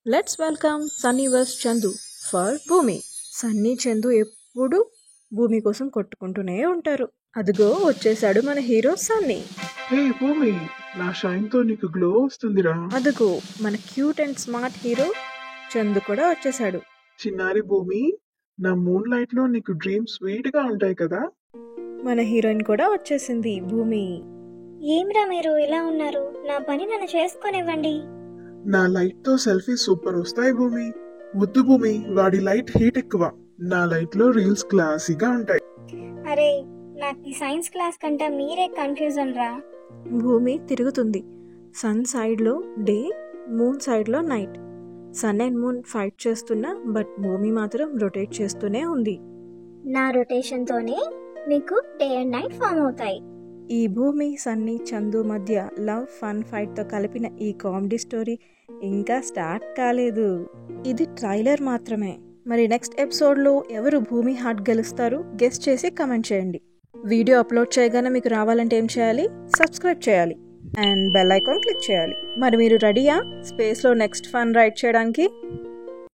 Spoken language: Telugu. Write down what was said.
Let's welcome Sunny versus Chandu for Bhoomi. Sunny Chandu ఎప్పుడు భూమి కోసం కొట్టుకుంటూనే ఉంటారు. అదిగో వచ్చేసాడు మన హీరో సన్నీ. హే భూమి, నా షైన్ తో నీకు గ్లో వస్తుందిరా. అదిగో మన cute and smart hero Chandu కూడా వచ్చేసాడు. చిన్నారి భూమి, నా మూన్ లైట్ లో నీకు డ్రీమ్స్ స్వీట్ గా ఉంటాయి కదా. మన హీరోయిన్ కూడా వచ్చేసింది భూమి. ఏమిరా మీరు ఇలా ఉన్నారు? నా పని నన్ను చేసుకోనివ్వండి. నా లైట్ తో సెల్ఫీ సూపర్ వస్తాయి భూమి. వద్దు భూమి, వాడి లైట్ హీట్ ఎక్కువ. నా లైట్ లో రీల్స్ క్లాసీగా ఉంటాయి. అరే, నాకు ఈ సైన్స్ క్లాస్ కంటే మీరే కన్ఫ్యూజన్ రా. భూమి తిరుగుతుంది. సన్ సైడ్ లో డే, మూన్ సైడ్ లో night. Sun and moon fight చేస్తున్నా బట్ భూమి మాత్రం రొటేట్ చేస్తూనే ఉంది. నా రొటేషన్ తోనే మీకు డే అండ్ నైట్ ఫామ్ అవుతాయి. ఈ భూమి సన్నీ చందు మధ్య లవ్ ఫన్ ఫైట్ తో కలిపిన ఈ కామెడీ స్టోరీ ఇంకా స్టార్ట్ కాలేదు. ఇది ట్రైలర్ మాత్రమే. మరి నెక్స్ట్ ఎపిసోడ్ లో ఎవరు భూమి హార్ట్ గెలుస్తారు గెస్ట్ చేసి కమెంట్ చేయండి. వీడియో అప్లోడ్ చేయగానే మీకు రావాలంటే ఏం చేయాలి? సబ్స్క్రైబ్ చేయాలి అండ్ బెల్ ఐకాన్ క్లిక్ చేయాలి. మరి మీరు రెడీయా స్పేస్ లో నెక్స్ట్ ఫన్ రైడ్ చేయడానికి?